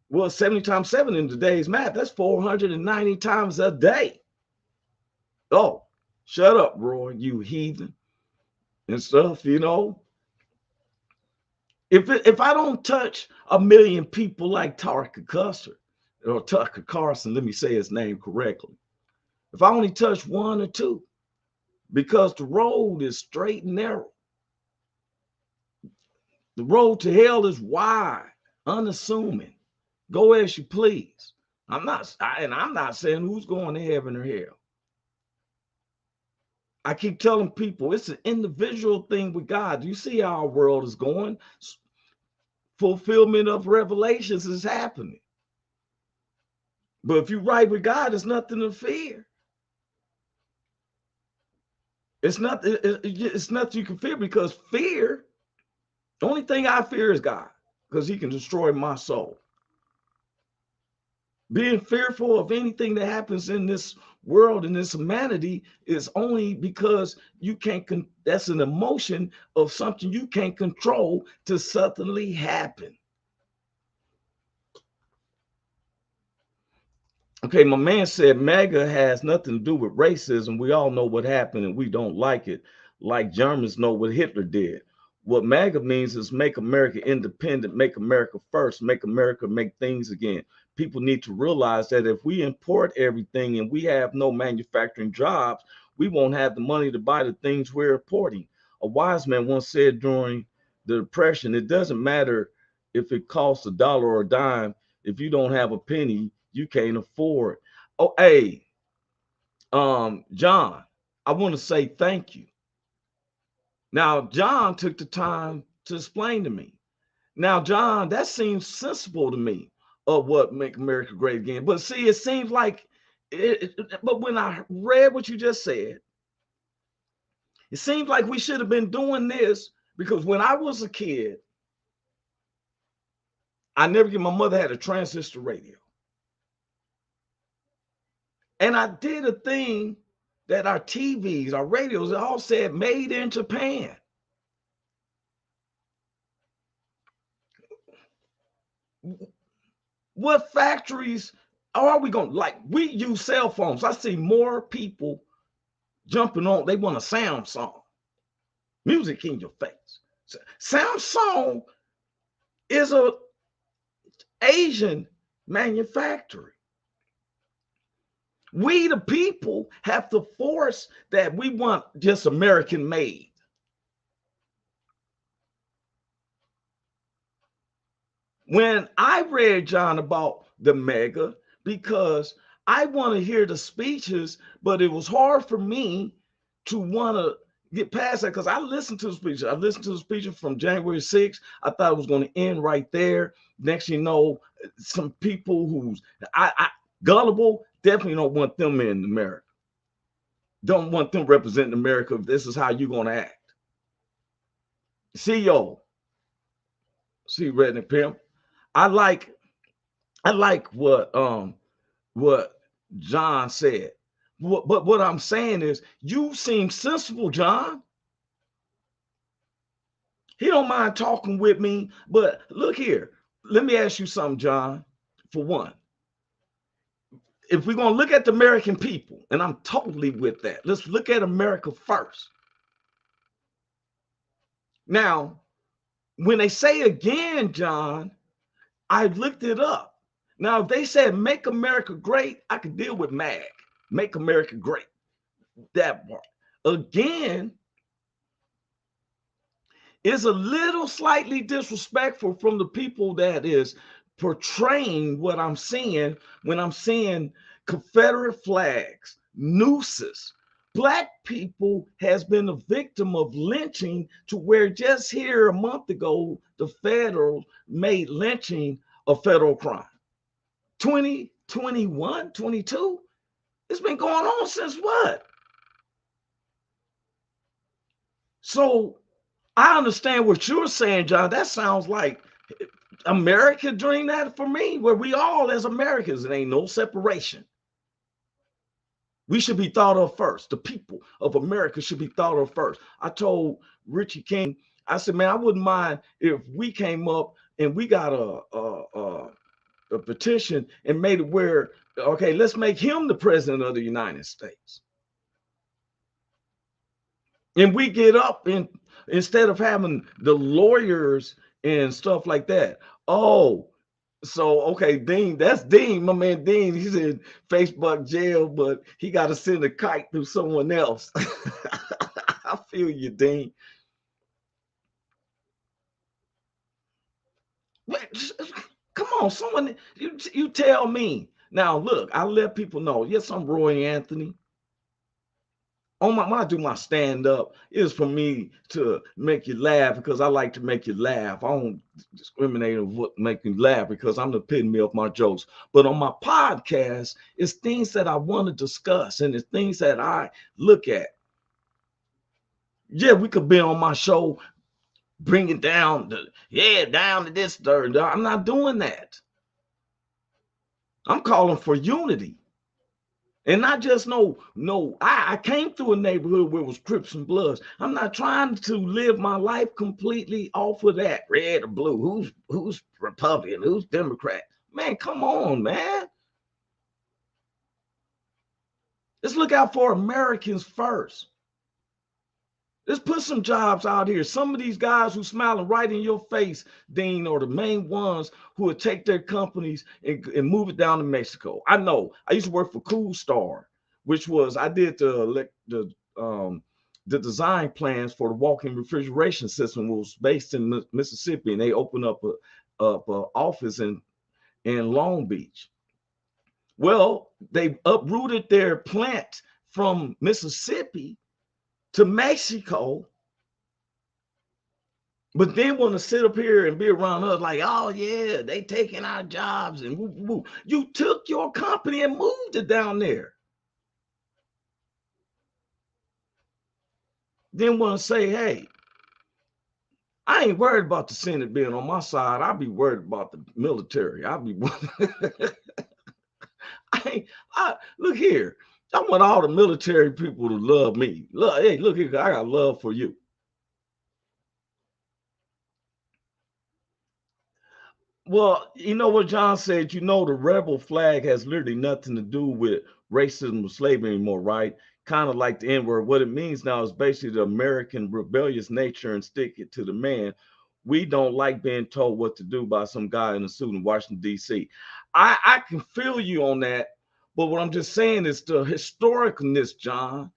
Well, 70 times 7 in today's math, that's 490 times a day. Oh, shut up, Roy, you heathen and stuff, you know. If I don't touch a million people like Tucker Custer or Tucker Carlson, let me say his name correctly. If I only touch one or two, because the road is straight and narrow. The road to hell is wide, unassuming. Go as you please. I'm not saying who's going to heaven or hell. I keep telling people it's an individual thing with God. You see how our world is going. Fulfillment of revelations is happening. But if you're right with God, there's nothing to fear. It's nothing you can fear, because fear, the only thing I fear is God, because he can destroy my soul. Being fearful of anything that happens in this world, in this humanity, is only because you can't, that's an emotion of something you can't control to suddenly happen. Okay, my man said MAGA has nothing to do with racism. We all know what happened and we don't like it, like Germans know what Hitler did. What MAGA means is make America independent, make America first, make America make things again. People need to realize that if we import everything and we have no manufacturing jobs, we won't have the money to buy the things we're importing. A wise man once said during the Depression, it doesn't matter if it costs a dollar or a dime. If you don't have a penny, you can't afford. Oh, hey, John, I want to say thank you. Now, John took the time to explain to me. Now, John, that seems sensible to me of what make America great again. But see, it seems like, but when I read what you just said, it seems like we should have been doing this, because when I was a kid, my mother had a transistor radio. And I did a thing that our TVs, our radios, it all said made in Japan. What factories are we going to, like, we use cell phones. I see more people jumping on, they want a Samsung. Music in your face. Samsung is a Asian manufacturer. We, the people, have to force that we want just American made. When I read, John, about the MAGA, because I want to hear the speeches, but it was hard for me to want to get past that, because I listened to the speeches. I listened to the speeches from January 6th. I thought it was going to end right there. Next, you know, some people who's gullible, definitely don't want them in America. Don't want them representing America if this is how you're going to act. CEO, see, Redneck Pimp. I like what John said. But what I'm saying is, you seem sensible, John. He don't mind talking with me, but look here. Let me ask you something, John. For one, if we're going to look at the American people, and I'm totally with that, let's look at America first. Now, when they say again, John, I looked it up. Now, if they said make America great, I could deal with MAG. Make America great. That part. Again, is a little slightly disrespectful from the people that is portraying what I'm seeing when I'm seeing Confederate flags, nooses. Black people has been a victim of lynching, to where just here a month ago, the federal made lynching a federal crime. 2021, 22, it's been going on since what? So I understand what you're saying, John. That sounds like America dream that for me, where we all as Americans, it ain't no separation. We should be thought of first. The people of America should be thought of first. I told Richie King, I said, man, I wouldn't mind if we came up and we got a a petition and made it where, okay, let's make him the president of the United States. And we get up and instead of having the lawyers and stuff like that. Oh, so okay, Dean, that's Dean, my man Dean. He's in Facebook jail, but he got to send a kite through someone else. I feel you, Dean. Come on, someone, you tell me. Now, look, I let people know. Yes, I'm Roy Anthony. When I do my stand-up, it's for me to make you laugh because I like to make you laugh. I don't discriminate on what make you laugh because I'm the epitome of my jokes. But on my podcast, it's things that I want to discuss and it's things that I look at. Yeah, we could be on my show, bring it down down to this third. I'm not doing that. I'm calling for unity. And not just I came through a neighborhood where it was Crips and Bloods. I'm not trying to live my life completely off of that red or blue. Who's Republican? Who's Democrat? Man, come on, man. Let's look out for Americans first. Let's put some jobs out here. Some of these guys who smiling right in your face, Dean, are the main ones who would take their companies and move it down to Mexico. I know. I used to work for Costar, which was I did the design plans for the walk-in refrigeration system. It was based in Mississippi, and they opened up a office in Long Beach. Well, they uprooted their plant from Mississippi to Mexico, but then want to sit up here and be around us like, oh yeah, they taking our jobs and woo, woo. You took your company and moved it down there. Then want to say, hey, I ain't worried about the Senate being on my side. I'll be worried about the military. I'll be look here. I want all the military people to love me. Look, hey, look here, I got love for you. Well, you know what John said, the rebel flag has literally nothing to do with racism or slavery anymore, right? Kind of like the N-word. What it means now is basically the American rebellious nature and stick it to the man. We don't like being told what to do by some guy in a suit in Washington, D.C. I can feel you on that. But what I'm just saying is the historicalness, John.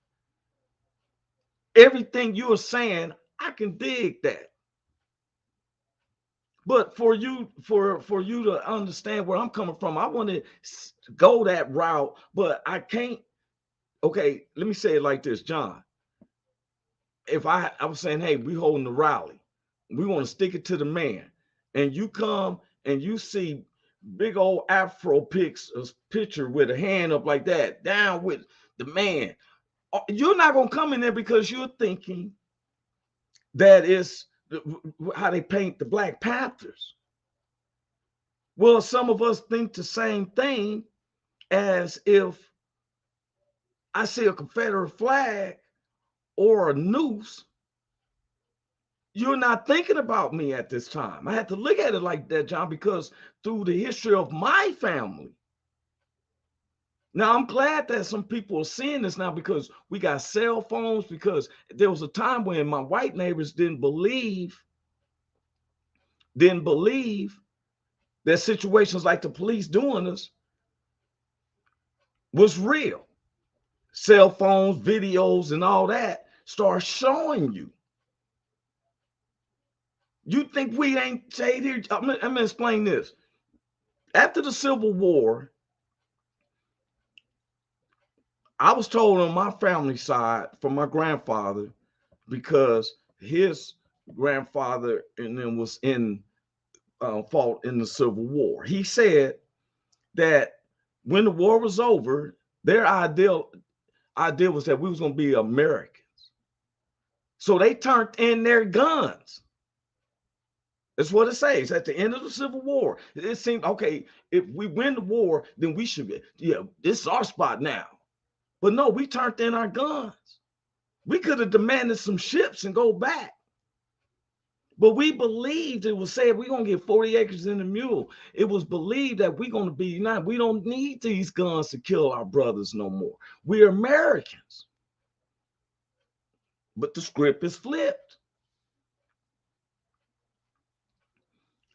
Everything you are saying, I can dig that. But for you to understand where I'm coming from, I want to go that route, but I can't. Okay, let me say it like this, John. If I was saying, hey, we holding the rally, we want to stick it to the man, and you come and you see big old Afro picture with a hand up like that, down with the man. You're not going to come in there because you're thinking that is how they paint the Black Panthers. Well, some of us think the same thing as if I see a Confederate flag or a noose. You're not thinking about me at this time. I had to look at it like that, John, because through the history of my family. Now, I'm glad that some people are seeing this now because we got cell phones, because there was a time when my white neighbors didn't believe that situations like the police doing us was real. Cell phones, videos, and all that start showing you. You think we ain't stayed here? I'm gonna explain this. After the Civil War, I was told on my family side from my grandfather, because his grandfather and then was fought in the Civil War. He said that when the war was over, their idea was that we was going to be Americans. So they turned in their guns. That's what it says. At the end of the Civil War, it seemed, okay, if we win the war, then we should be, this is our spot now. But no, we turned in our guns. We could have demanded some ships and go back. But we believed, it was said, we're going to get 40 acres in the mule. It was believed that we're going to be united. We don't need these guns to kill our brothers no more. We're Americans. But the script is flipped.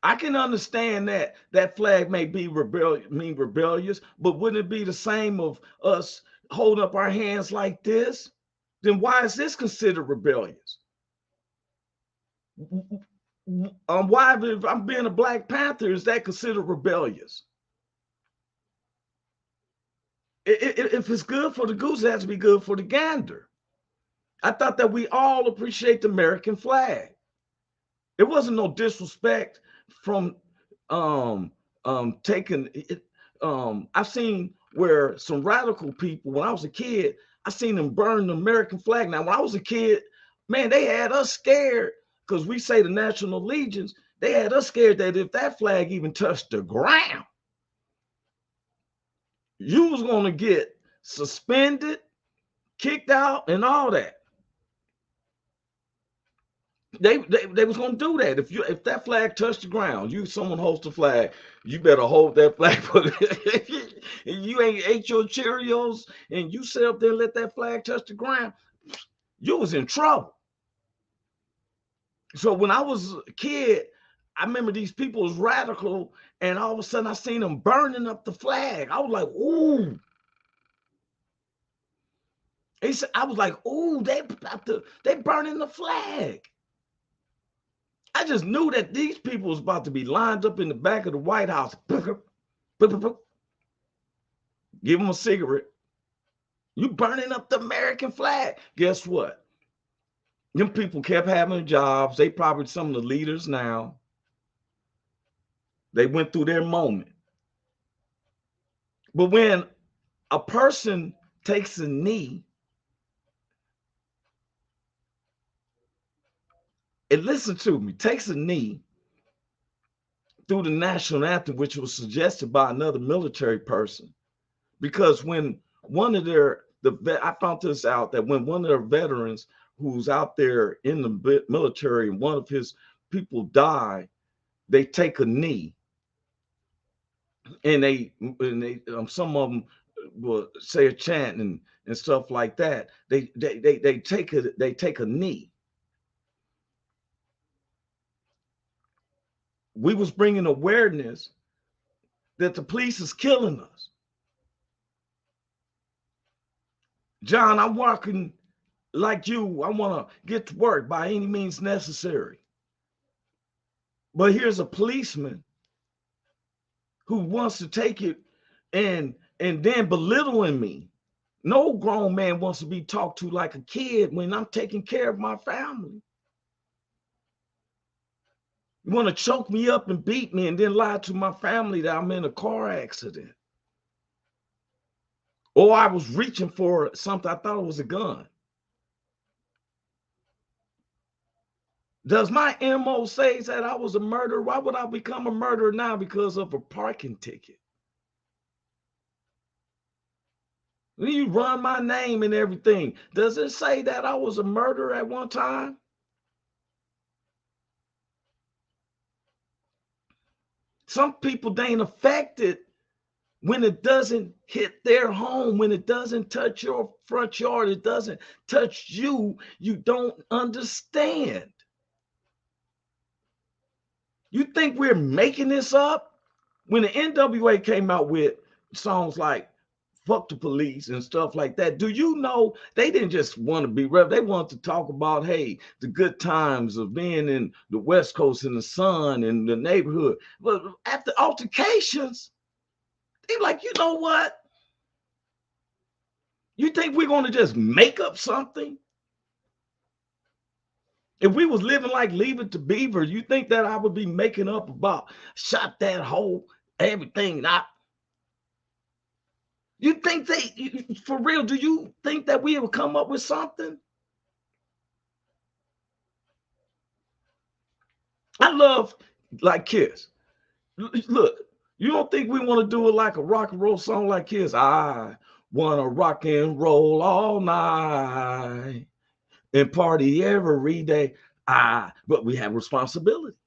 I can understand that that flag may be rebellious, but wouldn't it be the same of us holding up our hands like this? Then why is this considered rebellious? Why, if I'm being a Black Panther, is that considered rebellious? If it's good for the goose, it has to be good for the gander. I thought that we all appreciate the American flag. It wasn't no disrespect from taking it. I've seen where some radical people, when I was a kid, I seen them burn the American flag. Now, when I was a kid, man, they had us scared because we say the national allegiance. They had us scared that if that flag even touched the ground, you was going to get suspended, kicked out, and all that. They was gonna do that. If that flag touched the ground, someone hosts a flag, you better hold that flag. You ain't ate your Cheerios and you sit up there and let that flag touch the ground, you was in trouble. So when I was a kid, I remember these people was radical, and all of a sudden I seen them burning up the flag. I was like, ooh. I was like, ooh, they burning the flag. I just knew that these people was about to be lined up in the back of the White House. Give them a cigarette. You burning up the American flag. Guess what? Them people kept having jobs. They probably some of the leaders now. They went through their moment. But when a person takes a knee, and listen to me, takes a knee through the national anthem, which was suggested by another military person, because when I found this out, that when one of their veterans who's out there in the military and one of his people die, they take a knee, and some of them will say a chant and stuff like that. They take a knee. We was bringing awareness that the police is killing us. John, I'm working like you. I want to get to work by any means necessary. But here's a policeman who wants to take it and then belittling me. No grown man wants to be talked to like a kid when I'm taking care of my family. You want to choke me up and beat me and then lie to my family that I'm in a car accident. Or I was reaching for something, I thought it was a gun. Does my MO say that I was a murderer? Why would I become a murderer now because of a parking ticket? When you run my name and everything, does it say that I was a murderer at one time? Some people, they ain't affected when it doesn't hit their home, when it doesn't touch your front yard, it doesn't touch you. You don't understand. You think we're making this up? When the NWA came out with songs like "Fuck the Police" and stuff like that, do you know they didn't just want to be rap? They wanted to talk about, hey, the good times of being in the West Coast in the sun and the neighborhood. But after altercations, they like, you know what? You think we're going to just make up something? If we was living like Leave It to Beaver, you think that I would be making up about shot that hole, everything not? You think for real, do you think that we ever come up with something? I love like Kiss. Look, you don't think we want to do it like a rock and roll song like Kiss? I want to rock and roll all night and party every day. But we have responsibilities.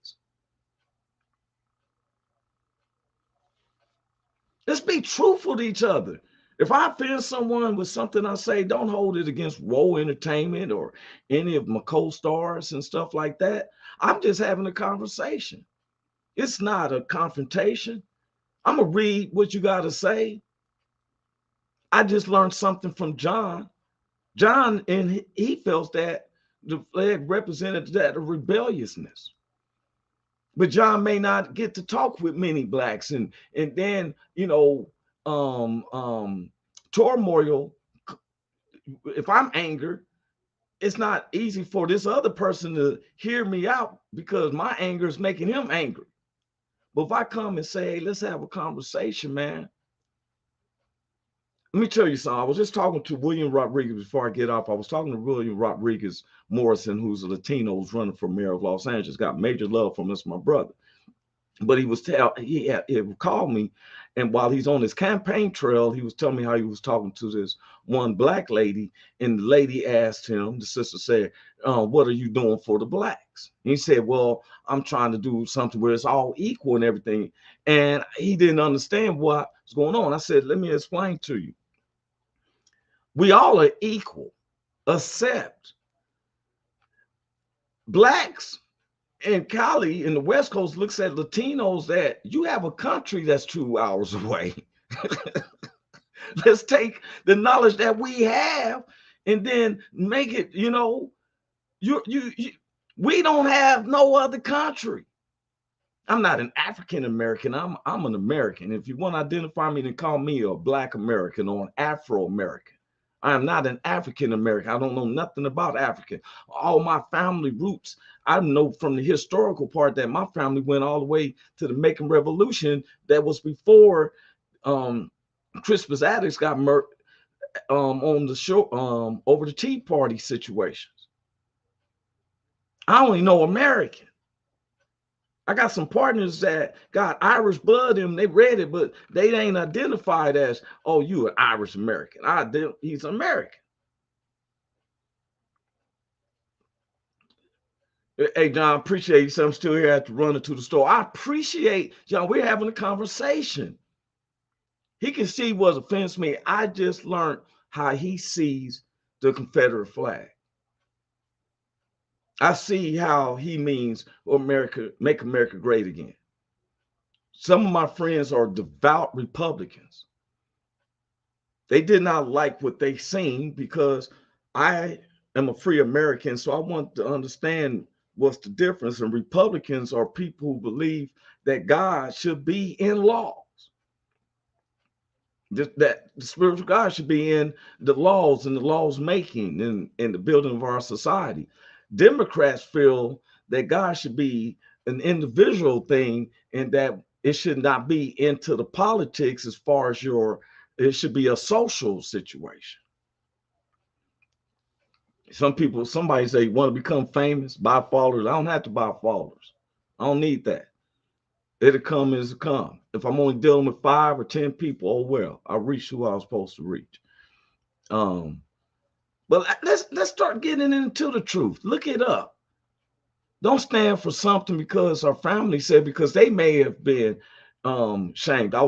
Let's be truthful to each other. If I offend someone with something I say, don't hold it against Woe Entertainment or any of my co-stars and stuff like that. I'm just having a conversation. It's not a confrontation. I'm going to read what you got to say. I just learned something from John. John, and he felt that the flag represented that of rebelliousness. But John may not get to talk with many blacks, and then turmoil. If I'm angered, it's not easy for this other person to hear me out because my anger is making him angry. But if I come and say, hey, let's have a conversation, man. Let me tell you something. I was just talking to William Rodriguez before I get off. I was talking to William Rodriguez Morrison, who's a Latino, who's running for mayor of Los Angeles. Got major love from us, my brother. But he called me, and while he's on his campaign trail, he was telling me how he was talking to this one black lady, and the lady asked him, the sister said, what are you doing for the blacks? And he said, well, I'm trying to do something where it's all equal and everything. And he didn't understand what was going on. I said, let me explain to you. We all are equal, except blacks and Cali in the West Coast looks at Latinos that you have a country that's 2 hours away. Let's take the knowledge that we have and then make it, we don't have no other country. I'm not an African American. I'm an American. If you want to identify me, then call me a Black American or an Afro American. I am not an African American. I don't know nothing about African. All my family roots, I know from the historical part that my family went all the way to the Macon Revolution. That was before Crispus Attucks got murdered on the show over the Tea Party situations. I only know American. I got some partners that got Irish blood in them. They read it, but they ain't identified as, oh, you an Irish American. He's American. Hey, John, appreciate you. So I'm still here after running to the store. I appreciate, John, we're having a conversation. He can see what offends me. I just learned how he sees the Confederate flag. I see how he means America, make America great again. Some of my friends are devout Republicans. They did not like what they seen because I am a free American. So I want to understand what's the difference. And Republicans are people who believe that God should be in laws. That the spiritual God should be in the laws and the laws making and in the building of our society. Democrats feel that God should be an individual thing and that it should not be into the politics as far as it should be a social situation. Somebody say, want to become famous, buy followers. I don't have to buy followers. I don't need that. It'll come as it come. If I'm only dealing with 5 or 10 people, oh well, I reached who I was supposed to reach. But let's start getting into the truth. Look it up. Don't stand for something because our family said, because they may have been shamed. I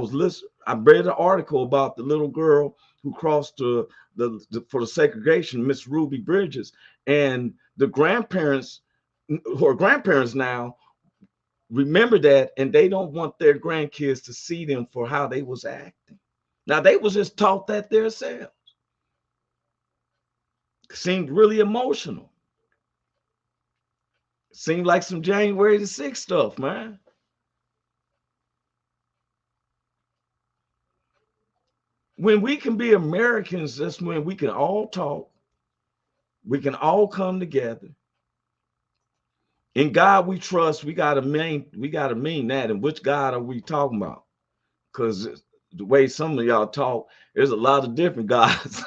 read an article about the little girl who crossed for the segregation, Miss Ruby Bridges, and the grandparents, who are grandparents now, remember that, and they don't want their grandkids to see them for how they was acting. Now they was just taught that themselves. Seemed really emotional. Seemed like some January the 6th stuff, man. When we can be Americans, that's when we can all talk. We can all come together. In God we trust. We gotta mean that. And which God are we talking about? Because the way some of y'all talk, there's a lot of different gods.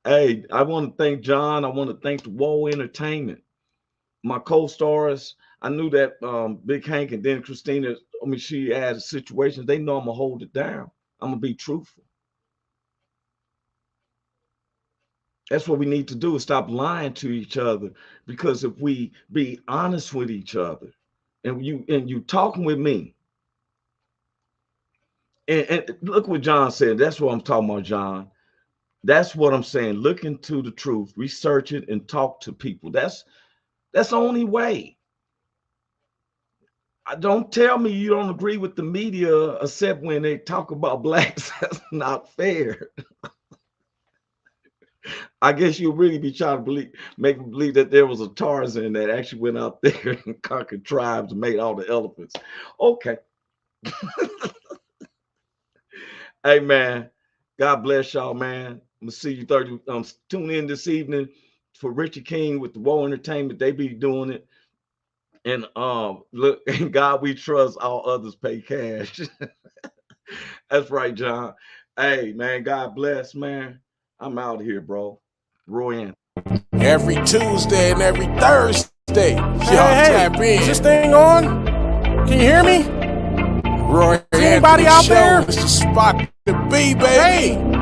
Hey, I want to thank John. I want to thank the Woe Entertainment, my co-stars. I knew that Big Hank and then Cristina, she had a situation. They know I'm gonna hold it down. I'm gonna be truthful. That's what we need to do, is stop lying to each other. Because if we be honest with each other, and you talking with me, and look what John said. That's what I'm talking about, John. That's what I'm saying. Look into the truth, research it, and talk to people. That's the only way. Don't tell me you don't agree with the media, except when they talk about blacks. That's not fair. I guess you'll really be trying to make me believe that there was a Tarzan that actually went out there and conquered tribes and made all the elephants. Okay. Hey, man. God bless y'all, man. I'm gonna see you 30. Tune in this evening for Richard King with the Woe Entertainment. They be doing it. And look, in God we trust, all others pay cash. That's right, John. Hey, man, God bless, man. I'm out of here, bro. Roy Anthony. Every Tuesday and every Thursday. Y'all Hey, tap is in. this thing on? Can you hear me? Roy Is anybody Anthony out Show there? is the spot to be, baby. Hey,